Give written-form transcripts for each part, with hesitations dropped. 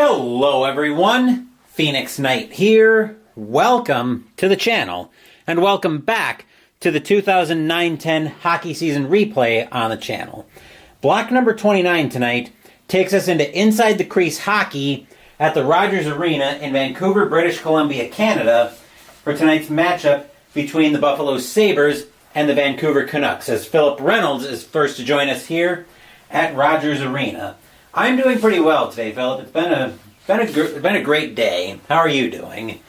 Hello everyone, Phoenix Knight here. Welcome to the channel, and welcome back to the 2009-10 hockey season replay on the channel. Block number 29 tonight takes us into Inside the Crease Hockey at the Rogers Arena in Vancouver, British Columbia, Canada, for tonight's matchup between the Buffalo Sabres and the Vancouver Canucks, as Philip Reynolds is first to join us here at Rogers Arena. I'm doing pretty well today, Philip. It's been a great day. How are you doing?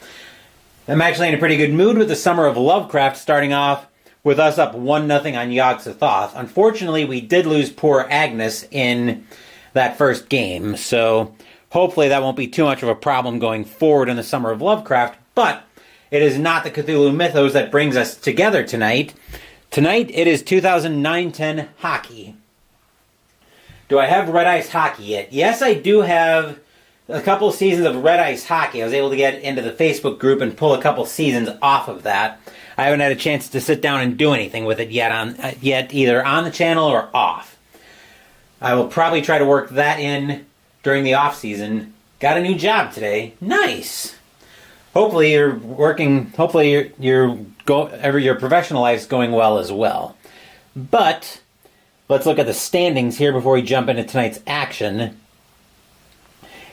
I'm actually in a pretty good mood with the Summer of Lovecraft starting off with us up 1-0 on Yog-Sothoth. Unfortunately, we did lose poor Agnes in that first game, so hopefully that won't be too much of a problem going forward in the Summer of Lovecraft, but it is not the Cthulhu Mythos that brings us together tonight. Tonight, it is 2009-10 hockey. Do I have Red Ice Hockey yet? Yes, I do have a couple seasons of Red Ice Hockey. I was able to get into the Facebook group and pull a couple seasons off of that. I haven't had a chance to sit down and do anything with it yet, either on the channel or off. I will probably try to work that in during the off season. Got a new job today. Nice. Hopefully you're working. Hopefully your professional life's going well as well. But let's look at the standings here before we jump into tonight's action.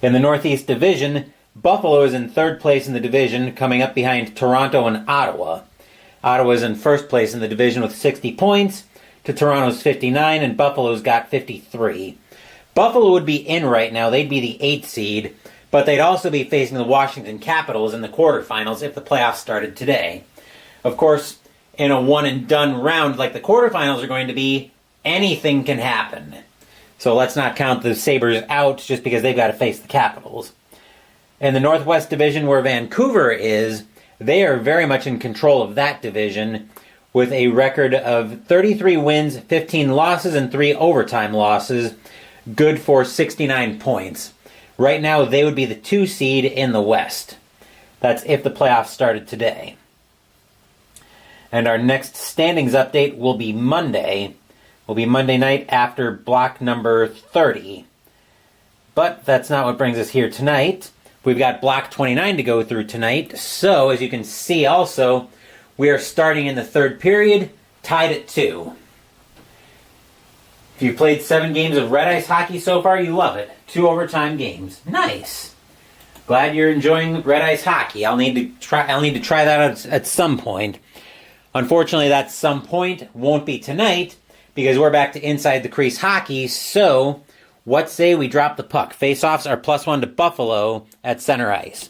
In the Northeast Division, Buffalo is in third place in the division, coming up behind Toronto and Ottawa. Ottawa is in first place in the division with 60 points to Toronto's 59, and Buffalo's got 53. Buffalo would be in right now. They'd be the 8th seed, but they'd also be facing the Washington Capitals in the quarterfinals if the playoffs started today. Of course, in a one-and-done round like the quarterfinals are going to be, anything can happen. So let's not count the Sabres out just because they've got to face the Capitals. In the Northwest Division, where Vancouver is, they are very much in control of that division with a record of 33 wins, 15 losses, and 3 overtime losses, good for 69 points. Right now, they would be the 2 seed in the West. That's if the playoffs started today. And our next standings update will be Monday. Will be Monday night after block number 30. But that's not what brings us here tonight. We've got block 29 to go through tonight. So, as you can see also, we are starting in the third period, tied at 2. If you've played 7 games of Red Ice Hockey so far, you love it. 2 overtime games. Nice. Glad you're enjoying Red Ice Hockey. I'll need to try that out at some point. Unfortunately, that some point won't be tonight, because we're back to Inside the Crease Hockey, so what say we drop the puck? Face-offs are +1 to Buffalo at center ice.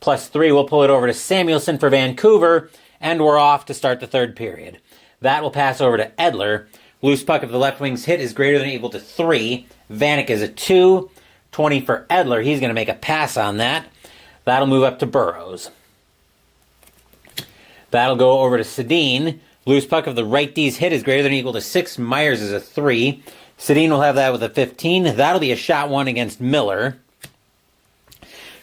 +3, we'll pull it over to Samuelson for Vancouver, and we're off to start the third period. That will pass over to Edler. Loose puck if the left wing's hit is greater than or equal to 3. Vanek is a 2. 20 for Edler. He's going to make a pass on that. That'll move up to Burrows. That'll go over to Sedin. Loose puck of the right D's hit is greater than or equal to 6. Myers is a 3. Sedin will have that with a 15. That'll be a shot 1 against Miller.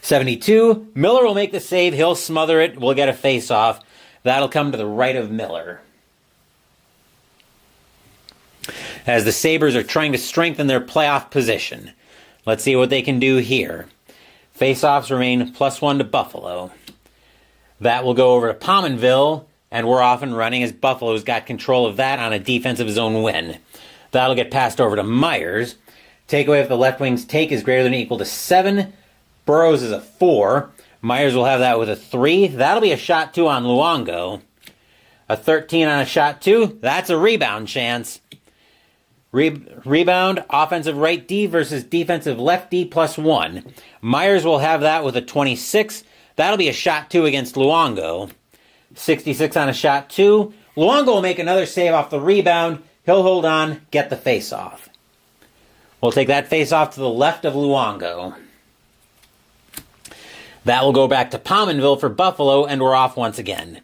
72. Miller will make the save. He'll smother it. We'll get a face-off. That'll come to the right of Miller. As the Sabres are trying to strengthen their playoff position. Let's see what they can do here. Face-offs remain +1 to Buffalo. That will go over to Pominville. And we're off and running as Buffalo's got control of that on a defensive zone win. That'll get passed over to Myers. Takeaway if the left wing's take is greater than or equal to 7. Burrows is a 4. Myers will have that with a 3. That'll be a shot 2 on Luongo. A 13 on a shot 2. That's a rebound chance. Rebound, offensive right D versus defensive left D +1. Myers will have that with a 26. That'll be a shot 2 against Luongo. 66 on a shot 2. Luongo will make another save off the rebound. He'll hold on, get the face-off. We'll take that face-off to the left of Luongo. That will go back to Pominville for Buffalo, and we're off once again.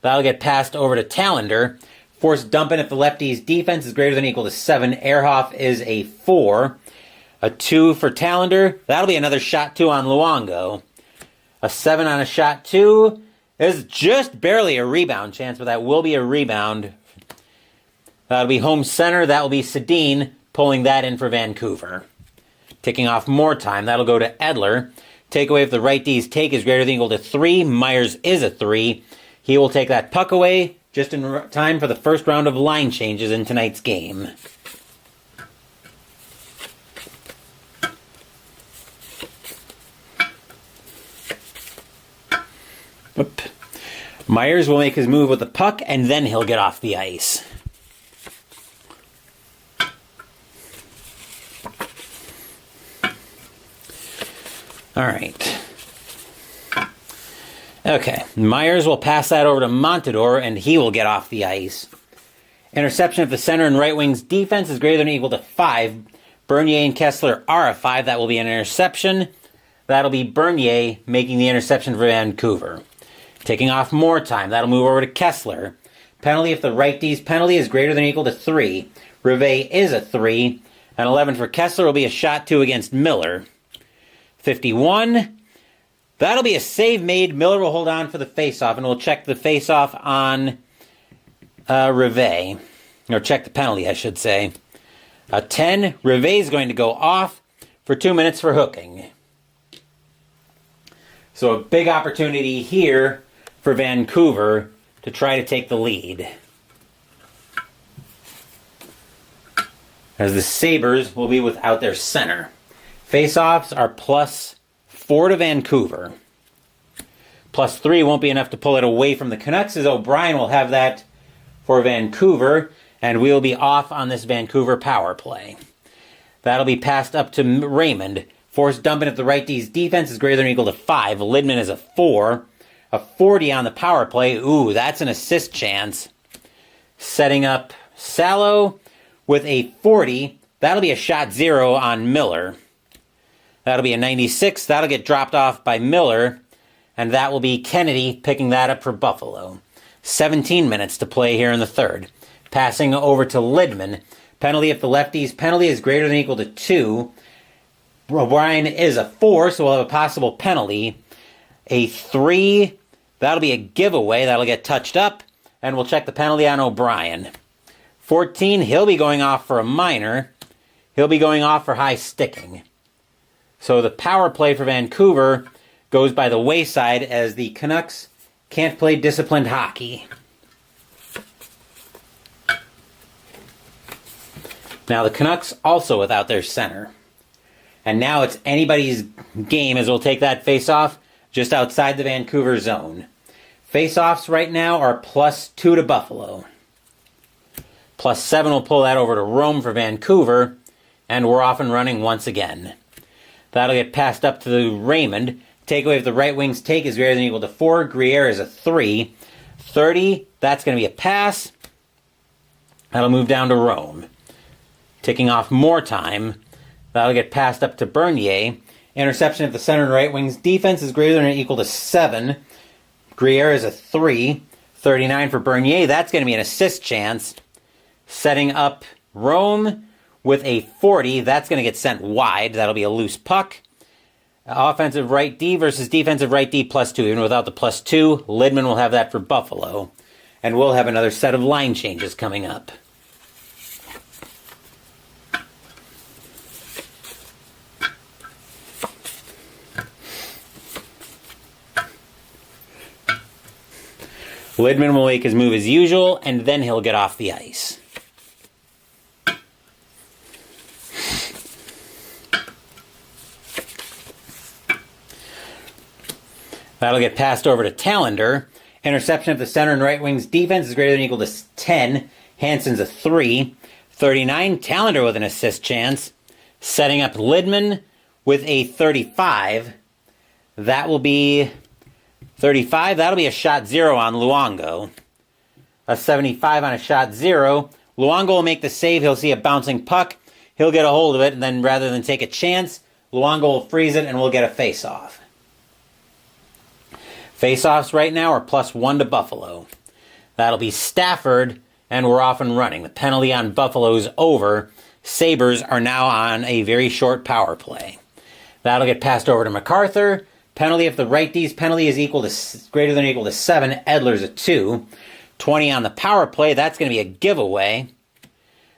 That'll get passed over to Tallender. Force dumping if the lefty's defense is greater than or equal to 7. Ehrhoff is a 4. A 2 for Tallender. That'll be another shot 2 on Luongo. A 7 on a shot 2. There's just barely a rebound chance, but that will be a rebound. That'll be home center. That will be Sedin pulling that in for Vancouver. Ticking off more time. That'll go to Edler. Takeaway if the right D's take is greater than or equal to 3. Myers is a 3. He will take that puck away just in time for the first round of line changes in tonight's game. Oop. Myers will make his move with the puck, and then he'll get off the ice. All right. Okay, Myers will pass that over to Montador, and he will get off the ice. Interception if the center and right wing's defense is greater than or equal to 5. Bernier and Kessler are a 5. That will be an interception. That'll be Bernier making the interception for Vancouver. Taking off more time. That'll move over to Kessler. Penalty if the right D's penalty is greater than or equal to 3. Rivet is a 3. An 11 for Kessler will be a shot 2 against Miller. 51. That'll be a save made. Miller will hold on for the faceoff, and we'll check the faceoff on Rivet. Or check the penalty, I should say. A 10. Rivet's going to go off for 2 minutes for hooking. So a big opportunity here for Vancouver to try to take the lead, as the Sabres will be without their center. Faceoffs are +4 to Vancouver. +3 won't be enough to pull it away from the Canucks, as O'Brien will have that for Vancouver, and we'll be off on this Vancouver power play. That'll be passed up to Raymond. Forced dumping if the right D's defense is greater than or equal to 5. Lidman is a 4. A 40 on the power play. Ooh, that's an assist chance. Setting up Salo with a 40. That'll be a shot 0 on Miller. That'll be a 96. That'll get dropped off by Miller. And that will be Kennedy picking that up for Buffalo. 17 minutes to play here in the third. Passing over to Lidman. Penalty if the lefty's penalty is greater than or equal to 2. O'Brien is a 4, so we'll have a possible penalty. A 3. That'll be a giveaway. That'll get touched up. And we'll check the penalty on O'Brien. 14. He'll be going off for a minor. He'll be going off for high sticking. So the power play for Vancouver goes by the wayside, as the Canucks can't play disciplined hockey. Now the Canucks also without their center. And now it's anybody's game, as we'll take that face-off just outside the Vancouver zone. Face-offs right now are +2 to Buffalo. +7 will pull that over to Rome for Vancouver, and we're off and running once again. That'll get passed up to Raymond. Takeaway if the right wing's take is greater than or equal to 4. Gruyere is a 3. 30, that's going to be a pass. That'll move down to Rome. Ticking off more time. That'll get passed up to Bernier. Interception if the center and right wing's defense is greater than or equal to 7. Gruyere is a 3. 39 for Bernier. That's going to be an assist chance. Setting up Rome with a 40. That's going to get sent wide. That'll be a loose puck. Offensive right D versus defensive right D +2. Even without the +2, Lidman will have that for Buffalo. And we'll have another set of line changes coming up. Lidman will make his move as usual, and then he'll get off the ice. That'll get passed over to Tallender. Interception of the center and right wing's defense is greater than or equal to 10. Hansen's a 3. 39, Tallender with an assist chance. Setting up Lidman with a 35. That will be 35. That'll be a shot 0 on Luongo. A 75 on a shot 0. Luongo will make the save. He'll see a bouncing puck. He'll get a hold of it, and then rather than take a chance, Luongo will freeze it, and we'll get a face-off. Face-offs right now are +1 to Buffalo. That'll be Stafford, and we're off and running. The penalty on Buffalo's over. Sabres are now on a very short power play. That'll get passed over to MacArthur. Penalty if the right D's penalty is greater than or equal to 7. Edler's a 2. 20 on the power play. That's going to be a giveaway.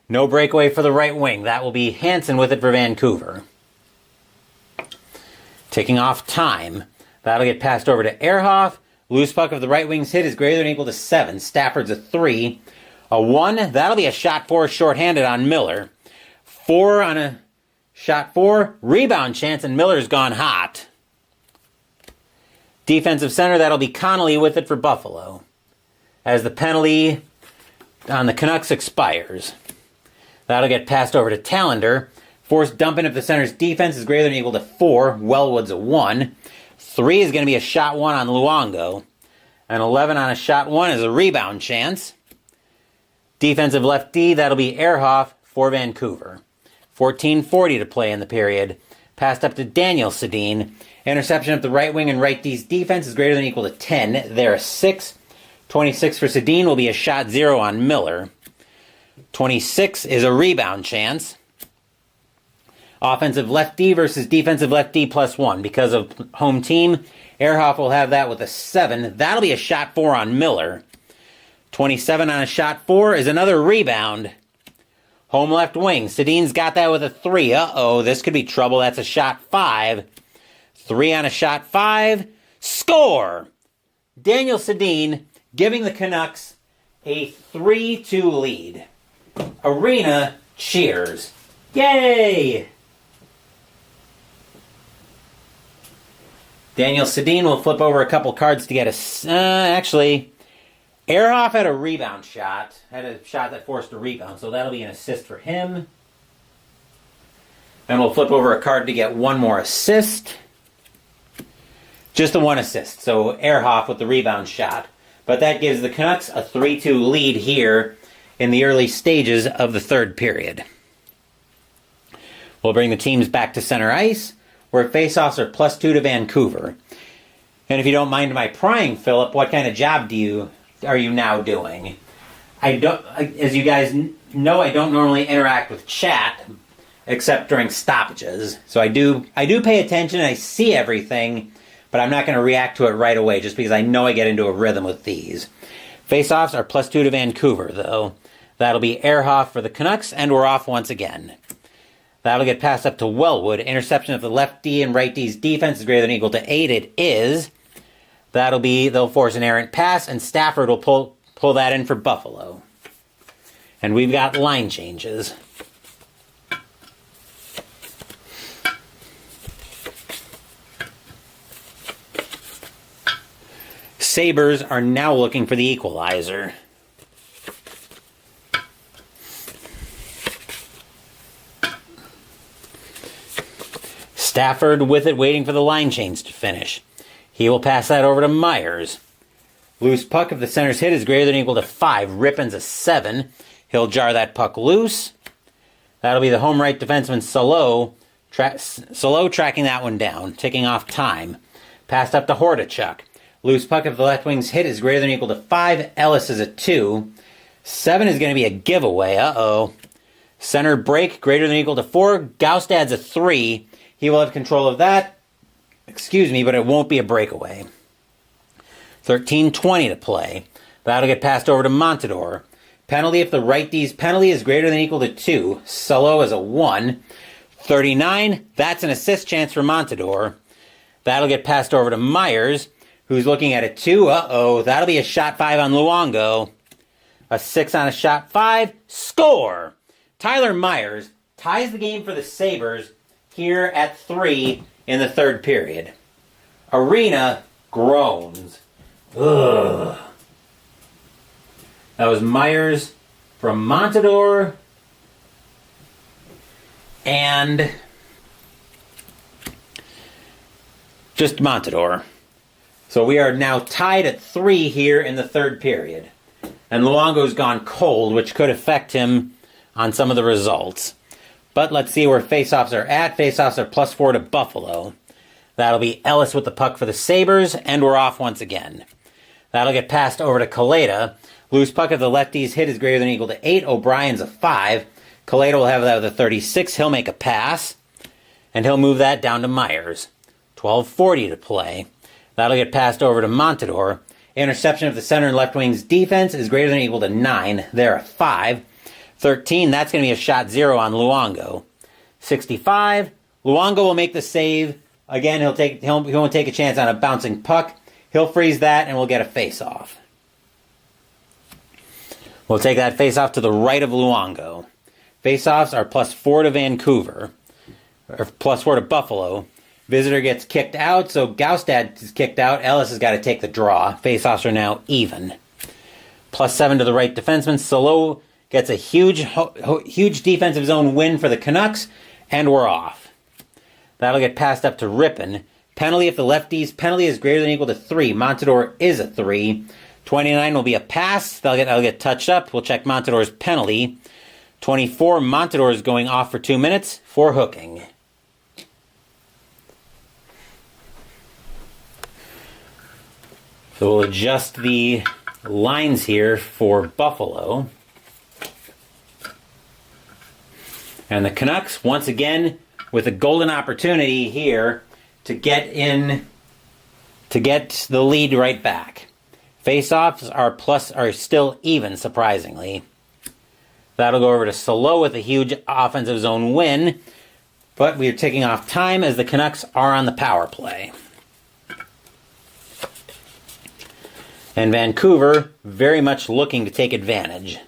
No breakaway for the right wing. That will be Hansen with it for Vancouver. Ticking off time. That'll get passed over to Ehrhoff. Loose puck of the right wing's hit is greater than or equal to 7. Stafford's a 3. A 1, that'll be a shot 4 shorthanded on Miller. 4 on a shot 4. Rebound chance, and Miller's gone hot. Defensive center, that'll be Connolly with it for Buffalo, as the penalty on the Canucks expires. That'll get passed over to Tallender. Forced dumping if the center's defense is greater than or equal to 4. Wellwood's a 1. 3 is going to be a shot 1 on Luongo. An 11 on a shot 1 is a rebound chance. Defensive left D, that'll be Ehrhoff for Vancouver. 14:40 to play in the period. Passed up to Daniel Sedin. Interception of the right wing and right D's defense is greater than or equal to 10. They're a 6. 26 for Sedin will be a shot 0 on Miller. 26 is a rebound chance. Offensive left D versus defensive left D +1. Because of home team, Ehrhoff will have that with a 7. That'll be a shot 4 on Miller. 27 on a shot 4 is another rebound. Home left wing. Sedin's got that with a 3. Uh-oh, this could be trouble. That's a shot 5. 3 on a shot 5. Score! Daniel Sedin giving the Canucks a 3-2 lead. Arena cheers. Yay! Daniel Sedin will flip over a couple cards to get a... actually... Ehrhoff had a rebound shot. Had a shot that forced a rebound, so that'll be an assist for him. Then we'll flip over a card to get one more assist. Just the one assist, so Ehrhoff with the rebound shot. But that gives the Canucks a 3-2 lead here in the early stages of the third period. We'll bring the teams back to center ice, where faceoffs are +2 to Vancouver. And if you don't mind my prying, Philip, what kind of job are you now doing? As you guys know, I don't normally interact with chat except during stoppages. So I do pay attention, I see everything, but I'm not going to react to it right away just because I know I get into a rhythm with these. Faceoffs are +2 to Vancouver, though. That'll be Ehrhoff for the Canucks, and we're off once again. That'll get passed up to Wellwood. Interception of the left D and right D's defense is greater than or equal to 8. It is. They'll force an errant pass, and Stafford will pull that in for Buffalo. And we've got line changes. Sabres are now looking for the equalizer. Stafford with it, waiting for the line change to finish. He will pass that over to Myers. Loose puck if the center's hit is greater than or equal to 5. Rippon's a 7. He'll jar that puck loose. That'll be the home right defenseman Salo tracking that one down, ticking off time. Passed up to Hordichuk. Loose puck if the left wing's hit is greater than or equal to 5. Ellis is a 2. 7 is going to be a giveaway. Uh-oh. Center break greater than or equal to 4. Gaustad's a 3. He will have control of that. Excuse me, but it won't be a breakaway. 13:20 to play. That'll get passed over to Montador. Penalty if the right D's penalty is greater than or equal to 2. Solo is a 1. 39, that's an assist chance for Montador. That'll get passed over to Myers, who's looking at a 2. Uh-oh, that'll be a shot 5 on Luongo. A 6 on a shot 5. Score! Tyler Myers ties the game for the Sabres here at 3 in the third period. Arena groans. Ugh. That was Myers from Montador. And just Montador. So we are now tied at 3 here in the third period. And Luongo's gone cold, which could affect him on some of the results. But let's see where faceoffs are at. Faceoffs are +4 to Buffalo. That'll be Ellis with the puck for the Sabres, and we're off once again. That'll get passed over to Kaleta. Loose puck if the lefty's hit is greater than or equal to 8. O'Brien's a 5. Kaleta will have that with a 36. He'll make a pass, and he'll move that down to Myers. 12:40 to play. That'll get passed over to Montador. Interception of the center and left wing's defense is greater than or equal to 9. They're a 5. 13, that's going to be a shot 0 on Luongo. 65, Luongo will make the save Again, he won't take a chance on a bouncing puck. He'll freeze that, and we'll get a face-off. We'll take that face-off to the right of Luongo. Face-offs are +4 to Vancouver, or +4 to Buffalo. Visitor gets kicked out, so Gaustad is kicked out. Ellis has got to take the draw. Face-offs are now even. +7 to the right defenseman. Salo gets a huge defensive zone win for the Canucks, and we're off. That'll get passed up to Rippon. Penalty if the lefties. Penalty is greater than or equal to 3. Montador is a 3. 29 will be a pass. That'll get touched up. We'll check Montador's penalty. 24, Montador is going off for 2 minutes for hooking. So we'll adjust the lines here for Buffalo. And the Canucks, once again, with a golden opportunity here to get the lead right back. Face-offs are still even, surprisingly. That'll go over to Salo with a huge offensive zone win. But we are taking off time as the Canucks are on the power play. And Vancouver very much looking to take advantage.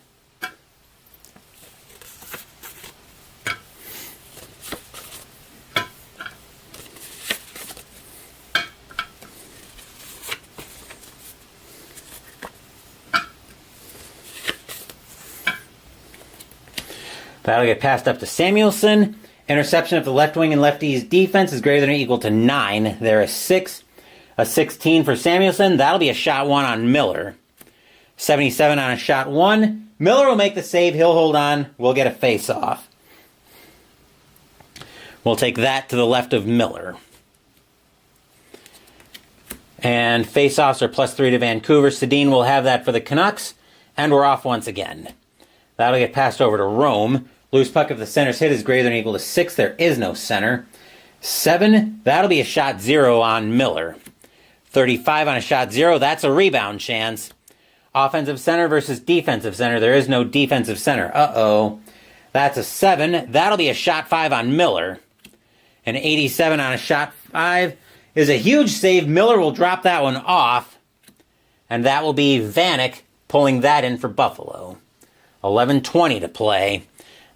That'll get passed up to Samuelson. Interception of the left wing and lefties defense is greater than or equal to 9. There is 6. A 16 for Samuelson. That'll be a shot 1 on Miller. 77 on a shot 1. Miller will make the save. He'll hold on. We'll get a face-off. We'll take that to the left of Miller. And face-offs are +3 to Vancouver. Sedin will have that for the Canucks. And we're off once again. That'll get passed over to Rome. Loose puck if the center's hit is greater than or equal to 6. There is no center. 7, that'll be a shot 0 on Miller. 35 on a shot 0, that's a rebound chance. Offensive center versus defensive center. There is no defensive center. Uh-oh. That's a 7. That'll be a shot 5 on Miller. An 87 on a shot 5 is a huge save. Miller will drop that one off. And that will be Vanek pulling that in for Buffalo. 11:20 to play.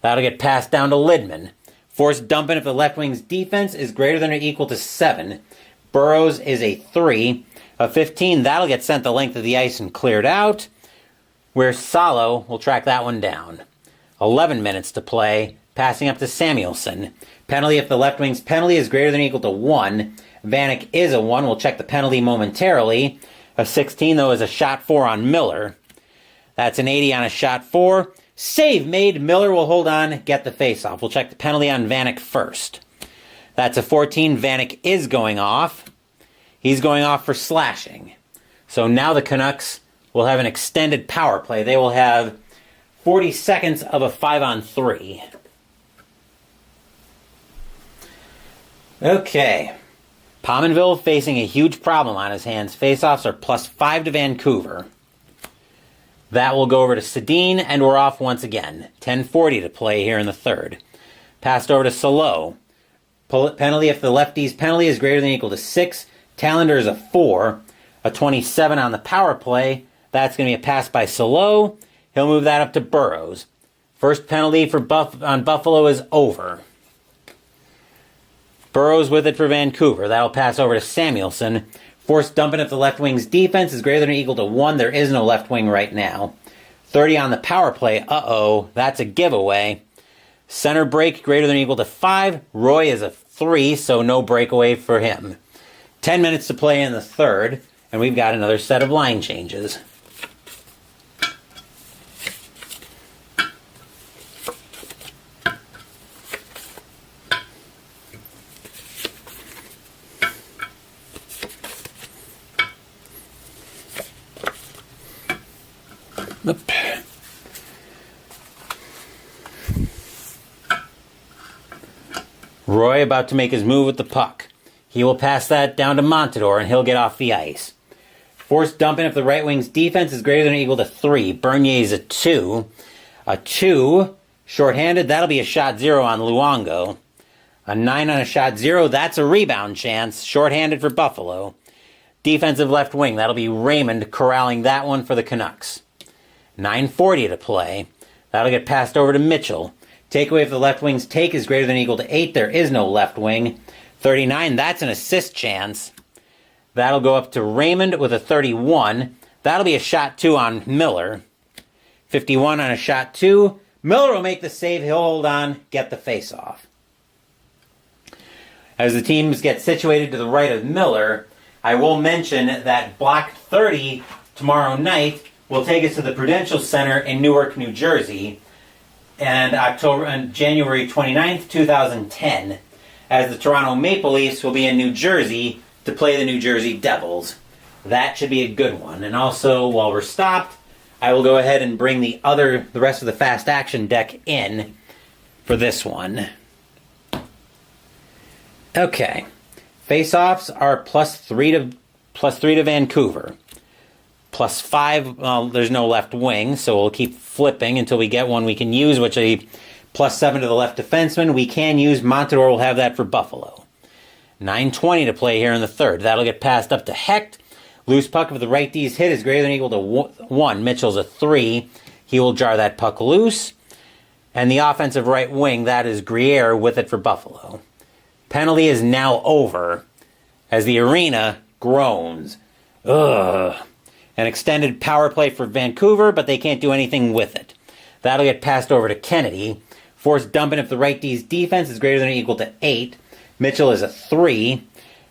That'll get passed down to Lidman. Forced dumping if the left wing's defense is greater than or equal to 7. Burrows is a 3. A 15, that'll get sent the length of the ice and cleared out. Where Salo will track that one down. 11 minutes to play. Passing up to Samuelson. Penalty if the left wing's penalty is greater than or equal to 1. Vanek is a 1. We'll check the penalty momentarily. A 16, though, is a shot 4 on Miller. That's an 80 on a shot 4. Save made. Miller will hold on, get the face-off. We'll check the penalty on Vanek first. That's a 14. Vanek is going off. He's going off for slashing. So now the Canucks will have an extended power play. They will have 40 seconds of a 5-on-3. Okay. Pominville facing a huge problem on his hands. Face-offs are +5 to Vancouver. That will go over to Sedin, and we're off once again. 10:40 to play here in the third. Passed over to Salo. Penalty if the lefty's penalty is greater than or equal to 6. Tallender is a 4. A 27 on the power play. That's going to be a pass by Salo. He'll move that up to Burrows. First penalty for on Buffalo is over. Burrows with it for Vancouver. That'll pass over to Samuelson. Forced dumping if the left wing's defense is greater than or equal to 1. There is no left wing right now. 30 on the power play. Uh-oh. That's a giveaway. Center break greater than or equal to 5. Roy is a 3, so no breakaway for him. 10 minutes to play in the third, and we've got another set of line changes. Roy about to make his move with the puck. He will pass that down to Montador, and he'll get off the ice. Forced dumping if the right wing's defense is greater than or equal to 3. Bernier's a 2. A 2, shorthanded, that'll be a shot 0 on Luongo. A 9 on a shot 0, that's a rebound chance. Shorthanded for Buffalo. Defensive left wing, that'll be Raymond corralling that one for the Canucks. 9:40 to play. That'll get passed over to Mitchell. Takeaway if the left wing's take is greater than or equal to 8, there is no left wing. 39, that's an assist chance. That'll go up to Raymond with a 31. That'll be a shot 2 on Miller. 51 on a shot 2. Miller will make the save, he'll hold on, get the face-off. As the teams get situated to the right of Miller, I will mention that Block 30 tomorrow night will take us to the Prudential Center in Newark, New Jersey, and January 29th, 2010, as the Toronto Maple Leafs will be in New Jersey to play the New Jersey Devils. That should be a good one. And also, while we're stopped, I will go ahead and bring the rest of the fast action deck in for this one. Okay. Face-offs are +3 to Vancouver. +5, well, there's no left wing, so we'll keep flipping until we get one we can use, which is a +7 to the left defenseman. We can use Montador, will have that for Buffalo. 9:20 to play here in the third. That'll get passed up to Hecht. Loose puck if the right D's hit is greater than or equal to 1. Mitchell's a 3. He will jar that puck loose. And the offensive right wing, that is Gruyere with it for Buffalo. Penalty is now over as the arena groans. Ugh. An extended power play for Vancouver, but they can't do anything with it. That'll get passed over to Kennedy. Forced dumping if the right D's defense is greater than or equal to 8. Mitchell is a 3.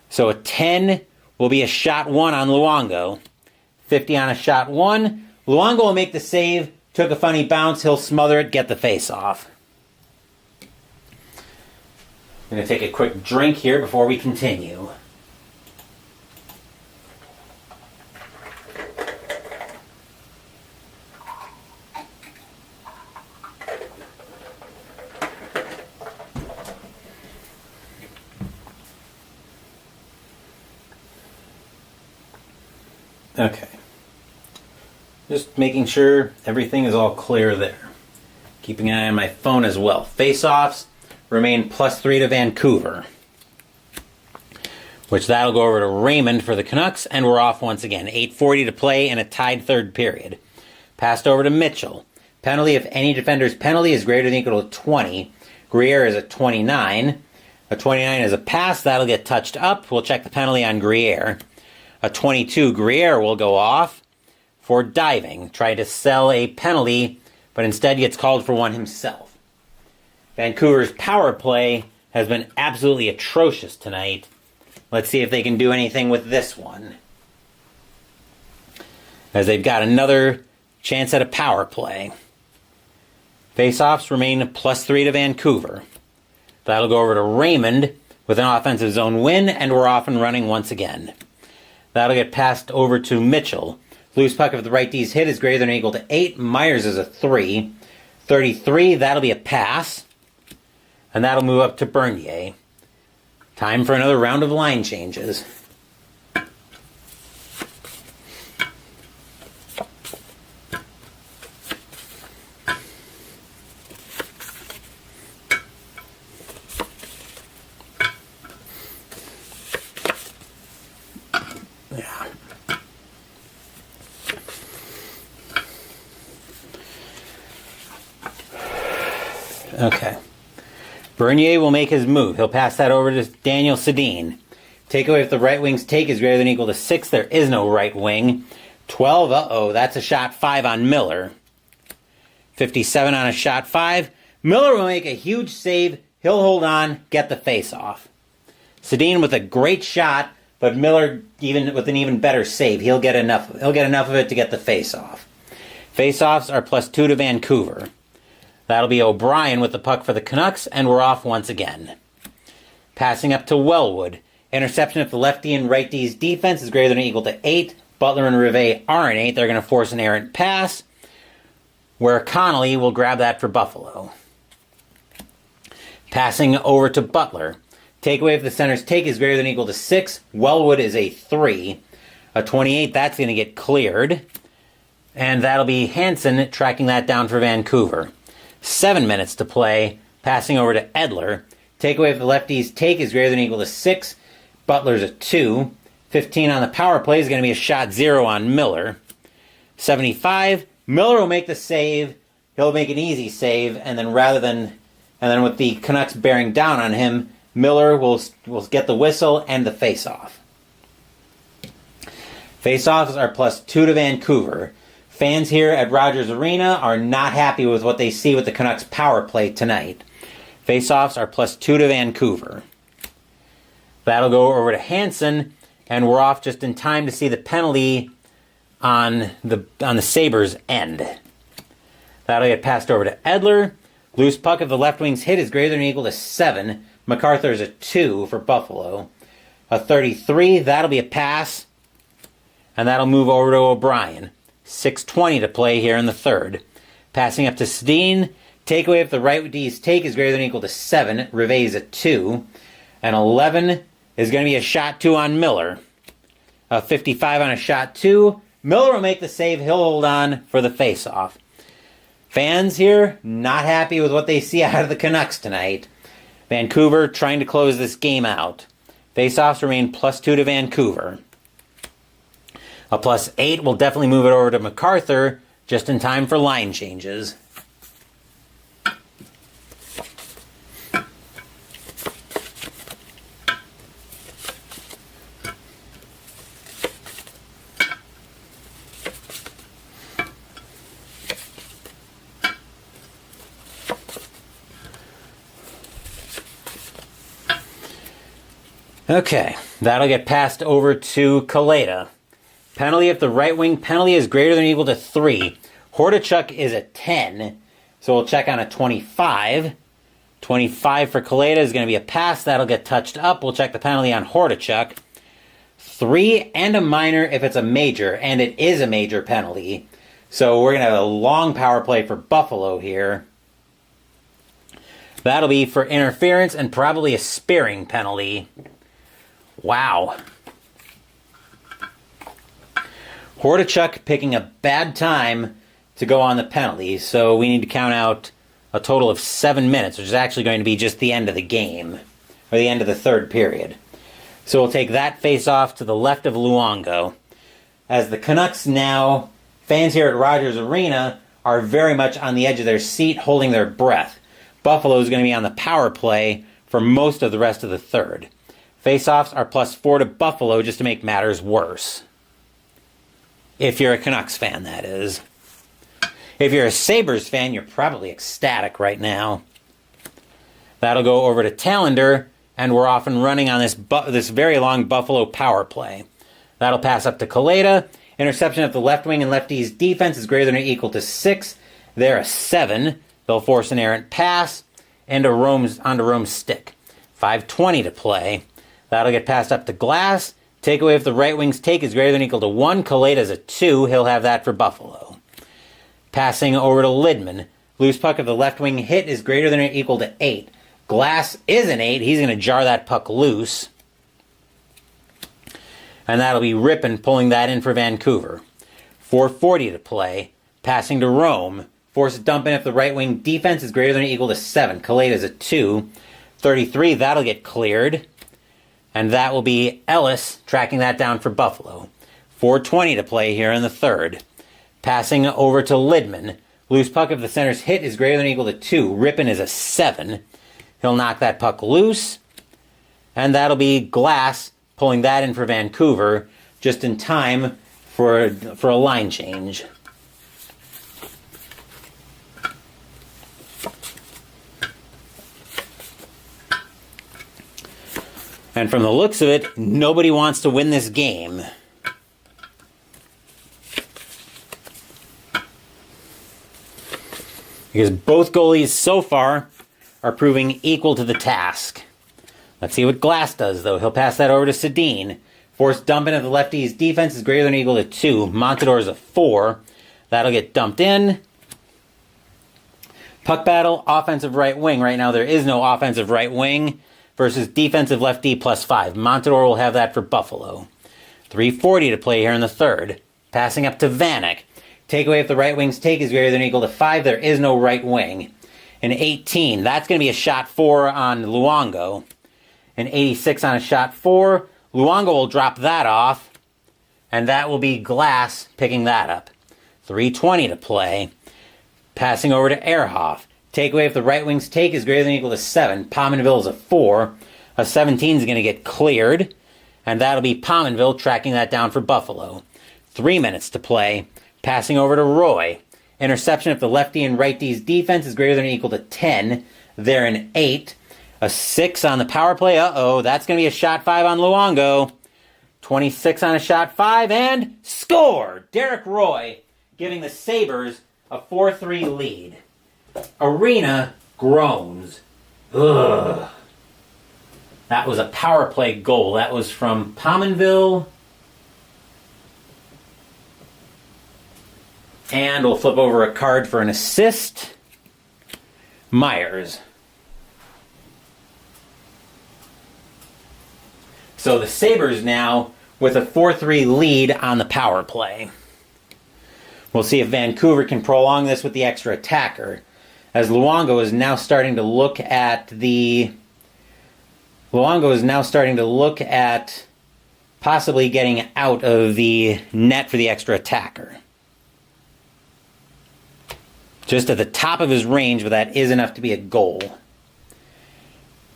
So a 10 will be a shot 1 on Luongo. 50 on a shot 1. Luongo will make the save. Took a funny bounce. He'll smother it, get the face off. I'm going to take a quick drink here before we continue. Okay. Just making sure everything is all clear there. Keeping an eye on my phone as well. Face-offs remain +3 to Vancouver, which that'll go over to Raymond for the Canucks, and we're off once again. 8:40 to play in a tied third period. Passed over to Mitchell. Penalty if any defender's penalty is greater than or equal to 20. Gruyere is a 29. A 29 is a pass. That'll get touched up. We'll check the penalty on Gruyere. A 22, Gruyere will go off for diving. Tried to sell a penalty, but instead gets called for one himself. Vancouver's power play has been absolutely atrocious tonight. Let's see if they can do anything with this one, as they've got another chance at a power play. Face-offs remain +3 to Vancouver. That'll go over to Raymond with an offensive zone win, and we're off and running once again. That'll get passed over to Mitchell. Loose puck if the right D's hit is greater than or equal to 8. Myers is a 3. 33, that'll be a pass. And that'll move up to Bernier. Time for another round of line changes. Yeah. Okay. Bernier will make his move. He'll pass that over to Daniel Sedin. Takeaway if the right wing's take is greater than or equal to 6. There is no right wing. 12, that's a shot 5 on Miller. 57 on a shot 5. Miller will make a huge save. He'll hold on, get the face off. Sedin with a great shot, but Miller even with an even better save. He'll get enough of it to get the face off. Face-offs are +2 to Vancouver. That'll be O'Brien with the puck for the Canucks, and we're off once again. Passing up to Wellwood. Interception if the lefty and right D's defense is greater than or equal to 8. Butler and Rivet are an 8. They're going to force an errant pass, where Connolly will grab that for Buffalo. Passing over to Butler. Takeaway if the center's take is greater than or equal to 6. Wellwood is a 3. A 28, that's going to get cleared. And that'll be Hansen tracking that down for Vancouver. 7 minutes to play. Passing over to Edler. Takeaway if the lefties take is greater than or equal to 6. Butler's a 2. 15 on the power play is going to be a shot 0 on Miller. 75. Miller will make the save. He'll make an easy save, and then with the Canucks bearing down on him, Miller will get the whistle and the face-off. Face-offs are +2 to Vancouver. Fans here at Rogers Arena are not happy with what they see with the Canucks power play tonight. Face-offs are +2 to Vancouver. That'll go over to Hansen, and we're off just in time to see the penalty on the Sabres end. That'll get passed over to Edler. Loose puck if the left wing's hit is greater than or equal to 7. MacArthur's a 2 for Buffalo. A 33, that'll be a pass. And that'll move over to O'Brien. 6:20 to play here in the third. Passing up to Sedin. Takeaway if the right D's take is greater than or equal to 7. Rivet's a 2. And 11 is going to be a shot 2 on Miller. A 55 on a shot 2. Miller will make the save. He'll hold on for the face-off. Fans here not happy with what they see out of the Canucks tonight. Vancouver trying to close this game out. Face-offs remain +2 to Vancouver. A +8 will definitely move it over to MacArthur just in time for line changes. Okay, that'll get passed over to Kaleta. Penalty if the right wing penalty is greater than or equal to 3. Hordichuk is a 10, so we'll check on a 25. 25 for Kaleta is going to be a pass. That'll get touched up. We'll check the penalty on Hordichuk. 3 and a minor if it's a major, and it is a major penalty. So we're going to have a long power play for Buffalo here. That'll be for interference and probably a spearing penalty. Wow. Hordichuk picking a bad time to go on the penalty, so we need to count out a total of 7 minutes, which is actually going to be just the end of the game, or the end of the third period. So we'll take that face-off to the left of Luongo. As the Canucks now, fans here at Rogers Arena, are very much on the edge of their seat, holding their breath. Buffalo is going to be on the power play for most of the rest of the third. Face-offs are +4 to Buffalo just to make matters worse. If you're a Canucks fan, that is. If you're a Sabres fan, you're probably ecstatic right now. That'll go over to Tallender, and we're off and running on this very long Buffalo power play. That'll pass up to Kaleta. Interception if the left wing and lefty's defense is greater than or equal to 6. They're a 7. They'll force an errant pass onto Rome's stick. 5:20 to play. That'll get passed up to Glass. Takeaway if the right wing's take is greater than or equal to 1. Kaleta's a 2. He'll have that for Buffalo. Passing over to Lidman. Loose puck if the left wing hit is greater than or equal to 8. Glass is an 8. He's going to jar that puck loose. And that'll be Rippon pulling that in for Vancouver. 4:40 to play. Passing to Rome. Force a dump in if the right wing defense is greater than or equal to 7. Kaleta's a 2. 33, that'll get cleared. And that will be Ellis tracking that down for Buffalo. 4:20 to play here in the third. Passing over to Lidman. Loose puck if the center's hit is greater than or equal to 2. Rippon is a 7. He'll knock that puck loose. And that'll be Glass pulling that in for Vancouver just in time for a line change. And from the looks of it, nobody wants to win this game. Because both goalies so far are proving equal to the task. Let's see what Glass does, though. He'll pass that over to Sedin. Force dumping if the lefty's defense is greater than or equal to 2. Montador's a 4. That'll get dumped in. Puck battle, offensive right wing. Right now there is no offensive right wing versus defensive lefty +5. Montador will have that for Buffalo. 3:40 to play here in the third. Passing up to Vanek. Takeaway if the right wing's take is greater than or equal to 5. There is no right wing. An 18. That's going to be a shot 4 on Luongo. An 86 on a shot 4. Luongo will drop that off. And that will be Glass picking that up. 3:20 to play. Passing over to Ehrhoff. Takeaway if the right wing's take is greater than or equal to 7. Pominville is a 4. A 17 is going to get cleared. And that'll be Pominville tracking that down for Buffalo. 3 minutes to play. Passing over to Roy. Interception if the lefty and right D's defense is greater than or equal to 10. They're an 8. A 6 on the power play. That's going to be a shot 5 on Luongo. 26 on a shot 5 and score! Derek Roy giving the Sabres a 4-3 lead. Arena groans. Ugh. That was a power play goal. That was from Pominville. And we'll flip over a card for an assist. Myers. So the Sabres now with a 4-3 lead on the power play. We'll see if Vancouver can prolong this with the extra attacker. As Luongo is now starting to look at possibly getting out of the net for the extra attacker. Just at the top of his range, but that is enough to be a goal.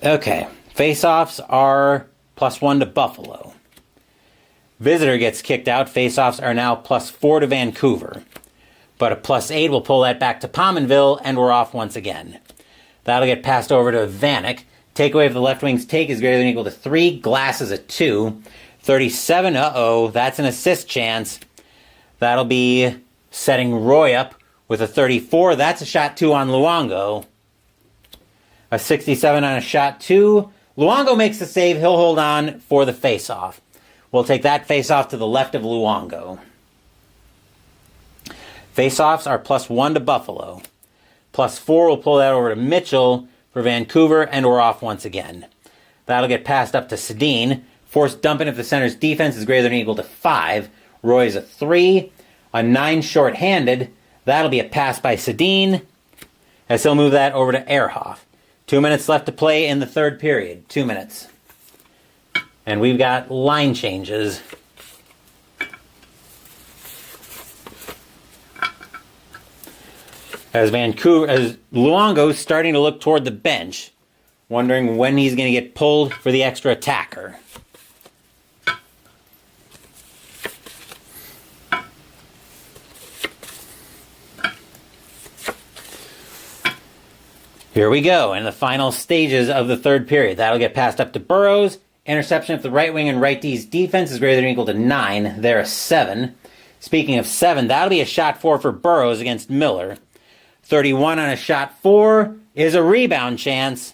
Okay, face-offs are +1 to Buffalo. Visitor gets kicked out. Face-offs are now +4 to Vancouver. But a +8 will pull that back to Pominville, and we're off once again. That'll get passed over to Vanek. Takeaway if the left wing's take is greater than or equal to 3. Glass is a 2. 37, that's an assist chance. That'll be setting Roy up with a 34. That's a shot 2 on Luongo. A 67 on a shot 2. Luongo makes the save. He'll hold on for the face-off. We'll take that face-off to the left of Luongo. Face-offs are +1 to Buffalo. +4 will pull that over to Mitchell for Vancouver, and we're off once again. That'll get passed up to Sedin. Forced dumping if the center's defense is greater than or equal to 5. Roy's a 3. A 9 short-handed. That'll be a pass by Sedin, as he'll move that over to Ehrhoff. 2 minutes left to play in the third period. 2 minutes. And we've got line changes. As Luongo's starting to look toward the bench, wondering when he's going to get pulled for the extra attacker. Here we go, in the final stages of the third period. That'll get passed up to Burrows. Interception if the right wing and right D's defense is greater than or equal to 9. They're a 7. Speaking of 7, that'll be a shot 4 for Burrows against Miller. 31 on a shot 4 is a rebound chance.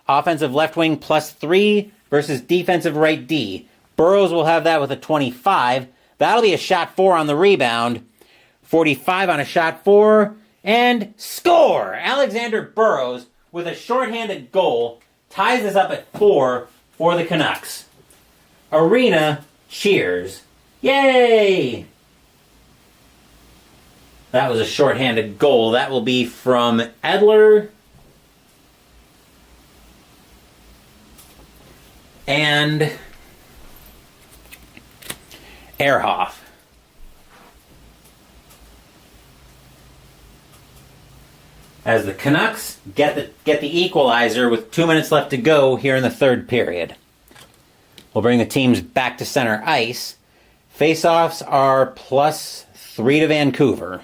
Offensive left wing +3 versus defensive right D. Burrows will have that with a 25. That'll be a shot 4 on the rebound. 45 on a shot 4. And score! Alexander Burrows with a shorthanded goal ties us up at 4 for the Canucks. Arena cheers. Yay! That was a shorthanded goal. That will be from Edler and Ehrhoff. As the Canucks get the equalizer with 2 minutes left to go here in the third period. We'll bring the teams back to center ice. Face-offs are +3 to Vancouver,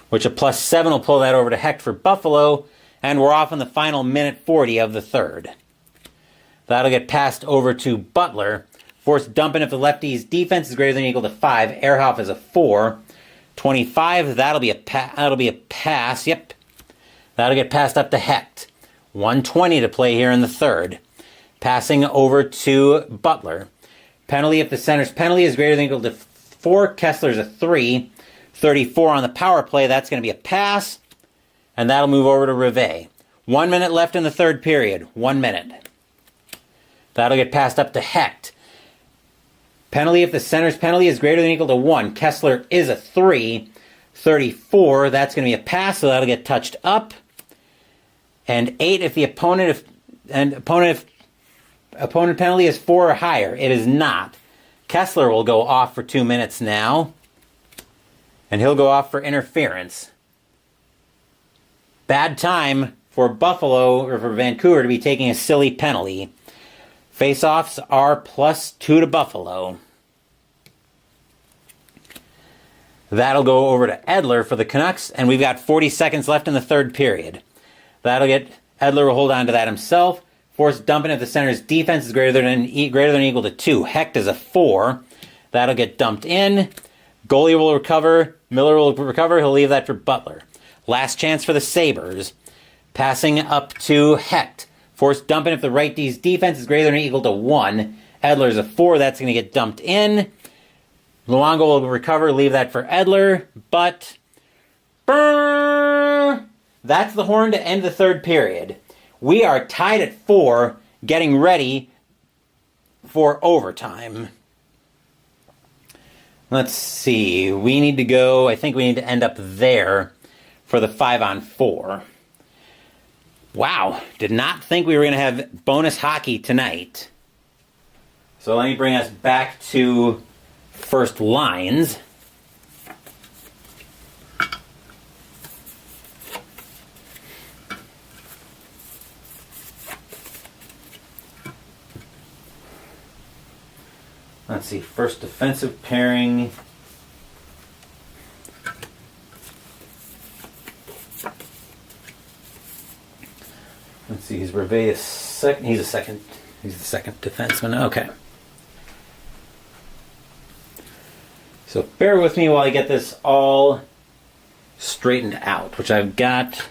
which a +7 will pull that over to Hecht for Buffalo, and we're off in the final minute 40 of the third. That'll get passed over to Butler. Forced dumping if the lefty's defense is greater than or equal to 5. Ehrhoff is a 4. 25, that'll be a pass. Yep. That'll get passed up to Hecht. 1:20 to play here in the third. Passing over to Butler. Penalty if the center's penalty is greater than or equal to 4. Kessler's a 3. 34 on the power play. That's going to be a pass. And that'll move over to Rivet. 1 minute left in the third period. 1 minute. That'll get passed up to Hecht. Penalty if the center's penalty is greater than or equal to 1. Kessler is a 3. 34, that's going to be a pass, so that'll get touched up. and 8 if the opponent penalty is 4 or higher. It is not. Kessler will go off for 2 minutes now, and he'll go off for interference. Bad time for Buffalo, or for Vancouver, to be taking a silly penalty. Face-offs are +2 to Buffalo. That'll go over to Edler for the Canucks, and we've got 40 seconds left in the third period. Edler will hold on to that himself. Forced dumping if the center's defense is greater than or equal to 2. Hecht is a 4. That'll get dumped in. Goalie will recover. Miller will recover. He'll leave that for Butler. Last chance for the Sabres. Passing up to Hecht. Forced dumping if the right D's defense is greater than or equal to 1. Edler's a 4. That's going to get dumped in. Luongo will recover. Leave that for Edler. But that's the horn to end the third period. We are tied at 4, getting ready for overtime. Let's see. We need to go, I think we need to end up there for the 5-on-4. Wow. Did not think we were going to have bonus hockey tonight. So let me bring us back to first lines. Let's see, first defensive pairing. Let's see, he's Brevet second. He's the second defenseman. Okay. So bear with me while I get this all straightened out, which I've got.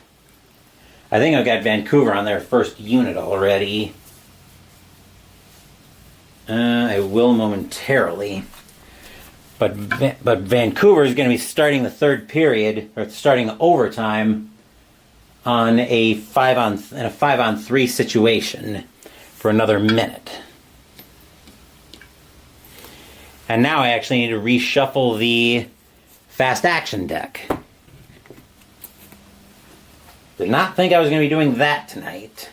I think I've got Vancouver on their first unit already. I will momentarily. But Vancouver is going to be starting the third period, or starting overtime, on a 5-on-3 situation for another minute. And now I actually need to reshuffle the fast action deck. Did not think I was going to be doing that tonight.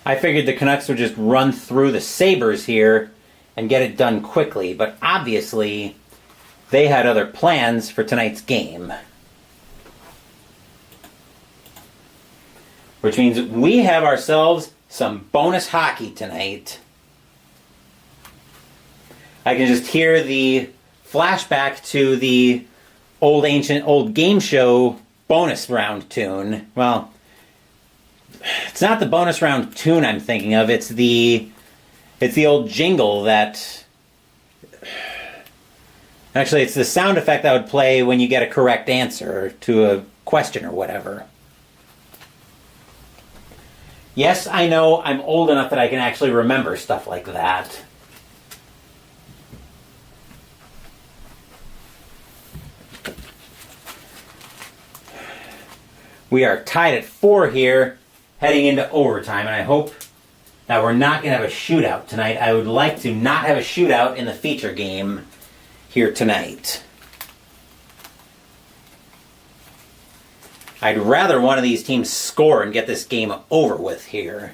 I figured the Canucks would just run through the Sabres here and get it done quickly, but obviously they had other plans for tonight's game. Which means we have ourselves some bonus hockey tonight. I can just hear the flashback to the old game show bonus round tune. Well, it's not the bonus round tune I'm thinking of. It's the old jingle that... Actually, it's the sound effect that would play when you get a correct answer to a question or whatever. Yes, I know I'm old enough that I can actually remember stuff like that. We are tied at 4 here, heading into overtime, and I hope that we're not going to have a shootout tonight. I would like to not have a shootout in the feature game here tonight. I'd rather one of these teams score and get this game over with here.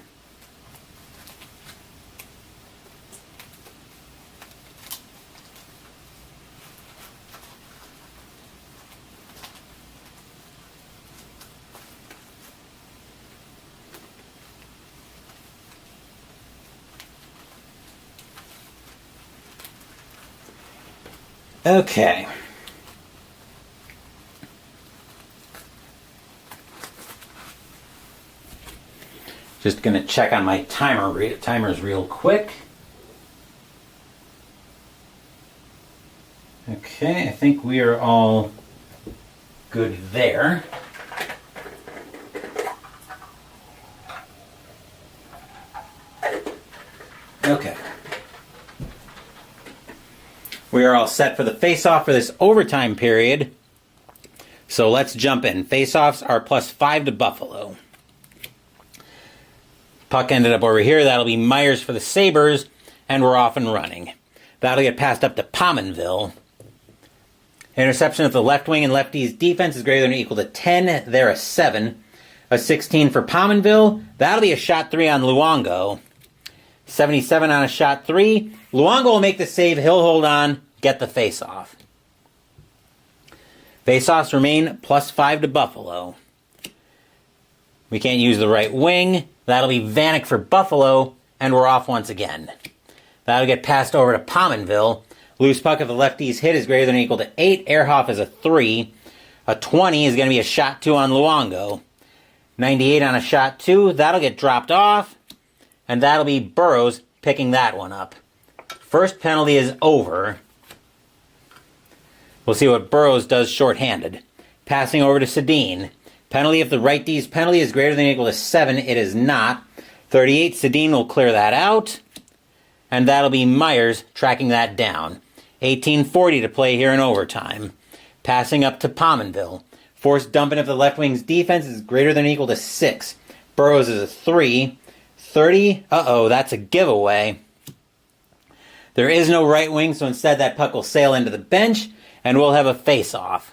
Okay. Just going to check on my timers real quick. Okay, I think we are all good there. Okay. We are all set for the face-off for this overtime period. So let's jump in. Face-offs are +5 to Buffalo. Puck ended up over here. That'll be Myers for the Sabres, and we're off and running. That'll get passed up to Pominville. Interception of the left wing and lefties defense is greater than or equal to 10. They're a 7. A 16 for Pominville. That'll be a shot 3 on Luongo. 77 on a shot 3. Luongo will make the save. He'll hold on, get the face-off. Face-offs remain +5 to Buffalo. We can't use the right wing. That'll be Vanek for Buffalo, and we're off once again. That'll get passed over to Pominville. Loose puck if the lefty's hit is greater than or equal to 8. Ehrhoff is a 3. A 20 is going to be a shot 2 on Luongo. 98 on a shot 2. That'll get dropped off. And that'll be Burrows picking that one up. First penalty is over. We'll see what Burrows does shorthanded. Passing over to Sedin. Penalty if the right D's penalty is greater than or equal to 7. It is not. 38, Sedin will clear that out. And that'll be Myers tracking that down. 18:40 to play here in overtime. Passing up to Pominville. Forced dumping if the left wing's defense is greater than or equal to 6. Burrows is a 3. 30, that's a giveaway. There is no right wing, so instead that puck will sail into the bench, and we'll have a face-off.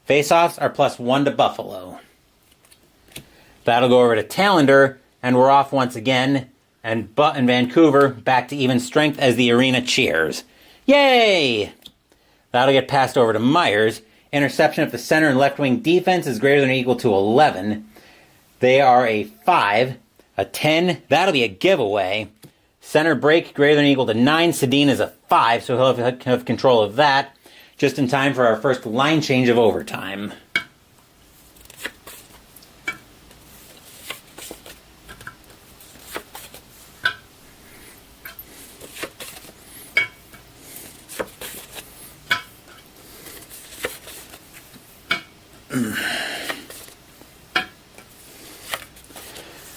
Face-offs are +1 to Buffalo. That'll go over to Tallender, and we're off once again, and Vancouver back to even strength as the arena cheers. Yay! That'll get passed over to Myers. Interception if the center and left wing defense is greater than or equal to 11. They are a 5. A 10, that'll be a giveaway. Center break greater than or equal to 9. Sedin is a 5, so he'll have control of that. Just in time for our first line change of overtime.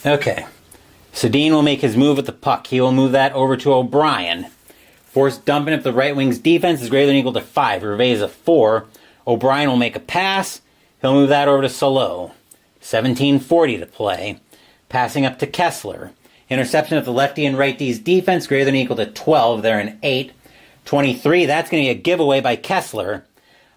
Okay. Sedin will make his move with the puck. He will move that over to O'Brien. Forced dumping if the right wing's defense is greater than or equal to 5. Rivet is a 4. O'Brien will make a pass. He'll move that over to Salo. 17:40 to play. Passing up to Kessler. Interception if the lefty and right D's defense greater than or equal to 12. They're an 8. 23, that's going to be a giveaway by Kessler.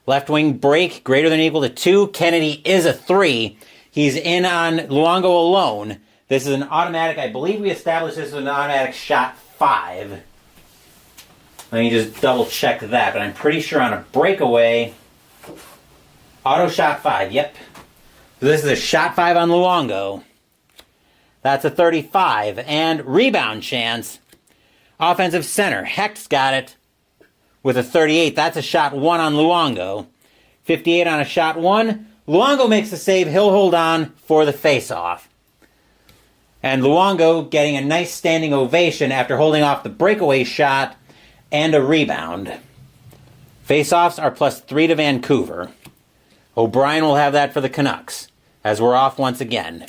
Left wing break greater than or equal to 2. Kennedy is a 3. He's in on Luongo alone. This is an automatic, I believe we established this was an automatic shot 5. Let me just double check that, but I'm pretty sure on a breakaway, auto shot 5, yep. So this is a shot 5 on Luongo. That's a 35, and rebound chance. Offensive center, Hecht's got it with a 38. That's a shot 1 on Luongo. 58 on a shot 1. Luongo makes the save. He'll hold on for the face-off. And Luongo getting a nice standing ovation after holding off the breakaway shot and a rebound. Face-offs are +3 to Vancouver. O'Brien will have that for the Canucks, as we're off once again.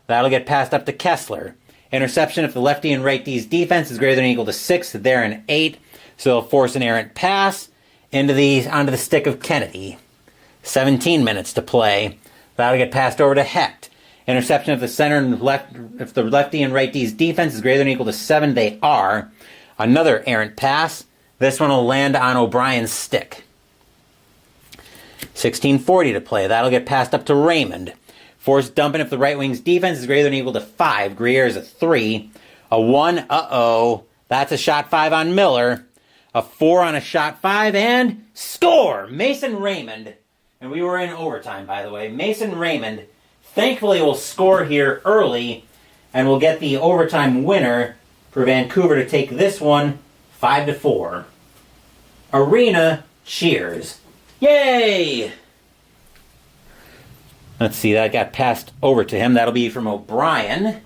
That'll get passed up to Kessler. Interception if the lefty and right D's defense is greater than or equal to 6. They're an 8, so they'll force an errant pass onto the stick of Kennedy. 17 minutes to play. That'll get passed over to Hecht. Interception if the center and if the lefty and right D's defense is greater than or equal to 7, they are. Another errant pass. This one will land on O'Brien's stick. 16:40 to play. That'll get passed up to Raymond. Forced dumping if the right wing's defense is greater than or equal to 5. Greer is a 3. A 1, that's a shot 5 on Miller. A 4 on a shot 5, and score! Mason Raymond. And we were in overtime, by the way. Mason Raymond thankfully will score here early, and we'll get the overtime winner for Vancouver to take this one 5-4. Arena cheers. Yay! Let's see, that got passed over to him. That'll be from O'Brien.